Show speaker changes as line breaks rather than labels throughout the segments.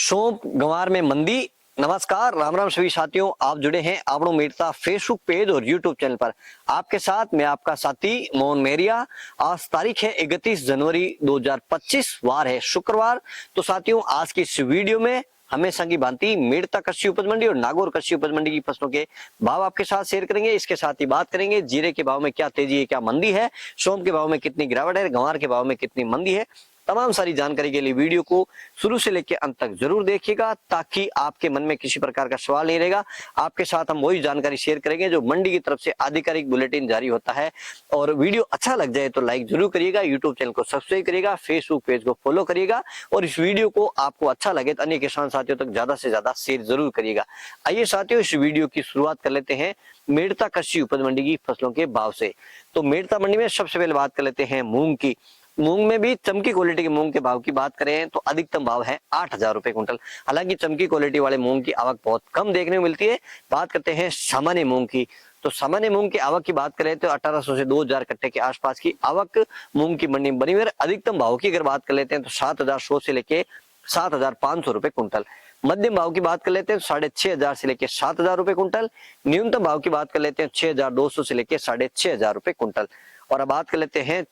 सौंप गंवार में मंदी। नमस्कार, राम राम सभी साथियों, आप जुड़े हैं आपनो मेड़ता फेसबुक पेज और यूट्यूब चैनल पर। आपके साथ मैं आपका साथी मोहन मेरिया। आज तारीख है 31 जनवरी 2025, वार है शुक्रवार। तो साथियों, आज की इस वीडियो में हमेशा की भांति मेड़ता कृषि उपज मंडी और नागौर कृषि उपज मंडी की फसलों के भाव आपके साथ शेयर करेंगे। इसके साथ ही बात करेंगे जीरे के भाव में क्या तेजी है, क्या मंदी है, सौंफ के भाव में कितनी गिरावट है, गंवार के भाव में कितनी मंदी है। तमाम सारी जानकारी के लिए वीडियो को शुरू से लेकर अंत तक जरूर देखिएगा, ताकि आपके मन में किसी प्रकार का सवाल नहीं रहेगा। आपके साथ हम वही जानकारी शेयर करेंगे जो मंडी की तरफ से आधिकारिक बुलेटिन जारी होता है। और वीडियो अच्छा लग जाए तो लाइक जरूर करिएगा, यूट्यूब चैनल को सब्सक्राइब करिएगा, फेसबुक पेज को फॉलो करिएगा और इस वीडियो को आपको अच्छा लगे तो अन्य किसान साथियों तक ज्यादा से ज्यादा शेयर जरूर करिएगा। आइए साथियों, इस वीडियो की शुरुआत कर लेते हैं मेड़ता कृषि उपज मंडी की फसलों के भाव से। तो मेड़ता मंडी में सबसे पहले बात कर लेते हैं मूंग की। मूंग में भी चमकी क्वालिटी के मूंग के भाव की बात करें तो अधिकतम भाव है 8,000 रुपए कुंटल। हालांकि चमकी क्वालिटी वाले मूंग की आवक बहुत कम देखने को मिलती है। बात करते हैं सामान्य मूंग की। तो सामान्य मूंग की आवक की बात करें तो 1800 से 2000 कट्टे के आसपास की आवक मूंग की मंडी में बनी हुई है। अधिकतम भाव की अगर बात कर लेते हैं तो 7,100 से लेके 7,500 रुपए कुंटल। मध्यम भाव की बात कर लेते हैं 6,500 से लेके 7,000 रुपए कुंटल। न्यूनतम भाव की बात कर लेते हैं 6,200 से लेके 6,500 रुपए कुंटल। और अब बात कर लेते हैं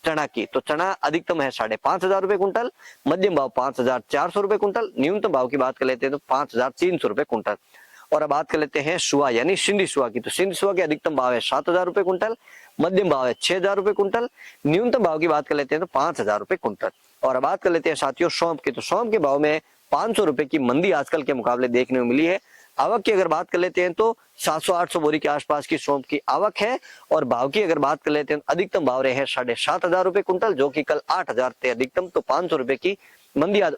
चना की। तो चना अधिकतम है 5,500 रुपए कुंटल, मध्यम भाव 5,400 रुपए कुंटल, न्यूनतम भाव की बात कर लेते हैं तो 5,300 रुपए कुंटल। और अब बात कर लेते हैं सुआ यानी सिंधी सुआ की। तो सिंधी सुआ के अधिकतम भाव है 7,000 रुपए कुंटल, मध्यम भाव है 6,000 रुपए कुंटल, न्यूनतम भाव की बात कर लेते हैं तो 5,000 रुपए कुंटल। और अब बात कर लेते हैं साथियों सौंफ की। तो सौंफ के भाव में 500 रुपए की मंदी आजकल के मुकाबले देखने को मिली है। आवक की अगर बात कर लेते हैं तो 700-800 बोरी के आसपास की सौंफ की आवक है। और भाव की अगर बात कर लेते हैं अधिकतम भाव रहे हैं 7,500 रुपए कुंटल, जो कि कल 8,000 थे अधिकतम। तो 500 रुपए की मंदी आज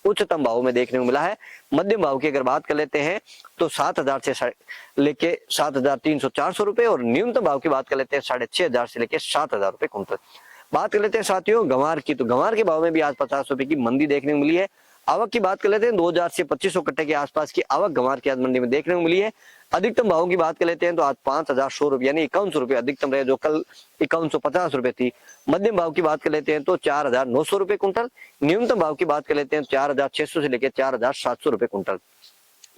उच्चतम भाव में देखने को मिला है। मध्यम भाव की अगर बात कर लेते हैं तो 7,000 से लेके 7,300-400 रुपए और न्यूनतम भाव की बात कर लेते हैं 6,500 से लेके 7,000 रुपए कुंटल। बात कर लेते हैं साथियों गंवार की। तो गंवार के भाव में भी आज 50 रुपए की मंदी देखने को मिली है। आवक की बात कर लेते हैं 2,000 से 2,500 कट्टे के आसपास की आवक गंवार की आज मंडी में देखने को मिली है। अधिकतम भाव की बात कर लेते हैं तो आज 5,100 रुपए यानी 5100 रुपए अधिकतम रहे, जो कल 5150 रुपए थी। मध्यम भाव की बात कर लेते हैं तो 4,900 रुपए कुंटल। न्यूनतम भाव की बात कर लेते हैं 4,600 से लेकर 4,700 रुपए कुंटल।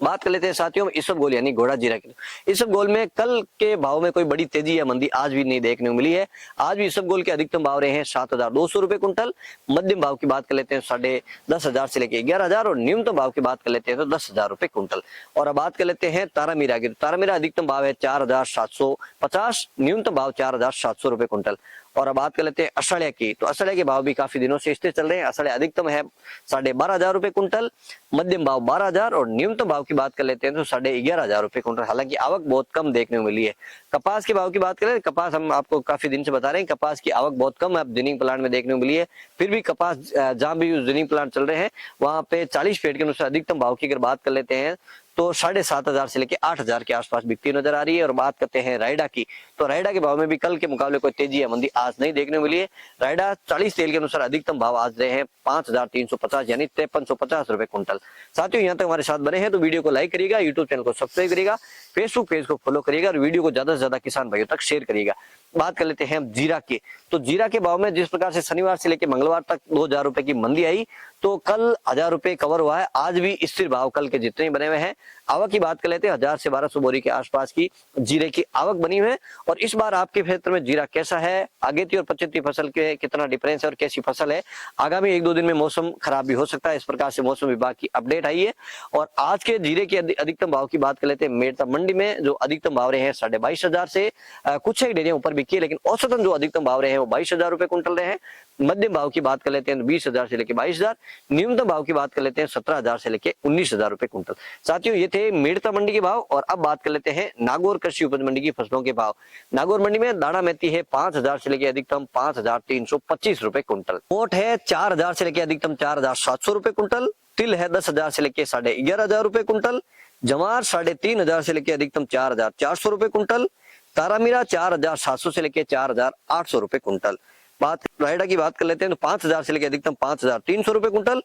बात कर लेते हैं साथियों इसबगोल यानी घोड़ा जीरा की। इसबगोल में कल के भाव में कोई बड़ी तेजी या मंदी आज भी नहीं देखने को मिली है। आज भी इसबगोल के अधिकतम भाव रहे हैं 7,200 रुपए कुंटल। मध्यम भाव की बात कर लेते हैं 10,500 से लेकर 11,000 और न्यूनतम भाव की बात कर लेते हैं तो 10,000 रुपए कुंटल। और अब बात कर लेते हैं तारामीरा की। तारामीरा अधिकतम भाव है 4,750, न्यूनतम भाव 4,700 रुपए कुंटल। और अब बात कर लेते हैं असड़िया की। तो असड़िया के भाव भी काफी दिनों से स्थिर चल रहे हैं। असड़िया अधिकतम है 12,500 रुपए कुंटल, मध्यम भाव 12,000 और न्यूनतम भाव की बात कर लेते हैं तो 11,500 रुपए कुंटल। हालांकि आवक बहुत कम देखने को मिली है। कपास के भाव की बात करें, कपास हम आपको काफी दिन से बता रहे हैं कपास की आवक बहुत कम है अब जिनिंग प्लांट में देखने को मिली है। फिर भी कपास जहां भी जिनिंग प्लांट चल रहे हैं वहां पे 40 फीट के अनुसार अधिकतम भाव की अगर बात कर लेते हैं तो 7,500 से लेकर 8,000 के आसपास बिकती नजर आ रही है। और बात करते हैं रायडा की। तो रायडा के भाव में भी कल के मुकाबले कोई तेजी या मंदी आज नहीं देखने को मिली है। रायडा 40 तेल के अनुसार अधिकतम भाव आज रहे हैं 5,350 यानी 5350 रुपए कुंटल। साथियों, यहाँ तक हमारे साथ बने हैं तो वीडियो को लाइक करिएगा, यूट्यूब चैनल को सब्सक्राइब करिएगा, फेसबुक पेज को फॉलो करिएगा और वीडियो को ज्यादा से ज्यादा किसान भाइयों तक शेयर करिएगा। बात कर लेते हैं जीरा की। तो जीरा के भाव में जिस प्रकार से शनिवार से लेकर मंगलवार तक 2,000 रुपए की मंदी आई, तो कल 1,000 रुपए कवर हुआ है। आज भी स्थिर भाव कल के जितने बने हुए हैं। आवक की बात कर लेते हैं 1,000 से 1,200 बोरी के आसपास की जीरे की आवक बनी हुई है। और इस बार आपके क्षेत्र में जीरा कैसा है, अगेती और पछेती फसल के कितना डिफरेंस है और कैसी फसल है, आगामी 1-2 दिन में मौसम खराब भी हो सकता है। इस प्रकार से मौसम विभाग की अपडेट आई है। और आज के जीरे के अधिकतम भाव की बात कर लेते हैं मेड़ता मंडी में, जो अधिकतम भाव रहे हैं 22,500 से कुछ एक डेरियां ऊपर बिकी है, लेकिन औसतन जो अधिकतम भाव रहे हैं वो 22,000 रुपए कुंटल रहे हैं। मध्यम भाव की बात कर लेते हैं 20,000 से लेकर 22,000, न्यूनतम भाव की बात कर लेते हैं 17,000 से लेकर 19,000 रुपए कुंटल। साथियों, ये थे मेड़ता मंडी के भाव। और अब बात कर लेते हैं नागौर कृषि उपज मंडी की फसलों के भाव। नागौर मंडी में दाना मेथी है 5,000 से लेकर अधिकतम 5,325 रुपए कुंटल। मोट है 4,000 से लेकर अधिकतम 4,700 रुपए कुंटल। तिल है 10,000 से लेकर 11,500 रुपए कुंटल। जवार 3,500 से लेकर अधिकतम 4,400 रुपए कुंटल। तारामीरा 4,700 से लेकर 4,800 रुपए कुंटल। बात रायडा की बात कर लेते हैं तो 5,000 से लेकर अधिकतम 5,300 रुपए कुंटल।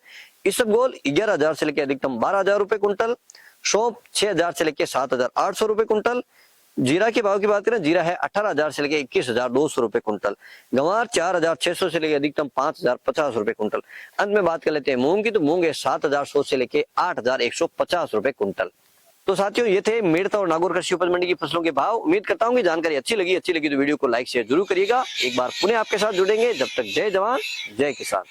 इसबगोल 11,000 से लेकर अधिकतम 12,000 रुपए कुंटल। सौंफ 6,000 से लेकर 7,800 रुपए कुंटल। जीरा के भाव की बात करें, जीरा है 18,000 से लेकर 21,200 रुपए कुंटल। गंवार 4,600 से लेकर अधिकतम 5,050 रुपए कुंटल। अंत में बात कर लेते हैं मूंग की, तो मूंग है 7,100 से लेकर 8,150 रुपए कुंटल। तो साथियों, ये थे मेड़ता और नागौर कृषि उपज मंडी की फसलों के भाव। उम्मीद करता हूँ कि जानकारी अच्छी लगी तो वीडियो को लाइक शेयर जरूर करिएगा। एक बार पुनः आपके साथ जुड़ेंगे, जब तक जय जवान जय किसान।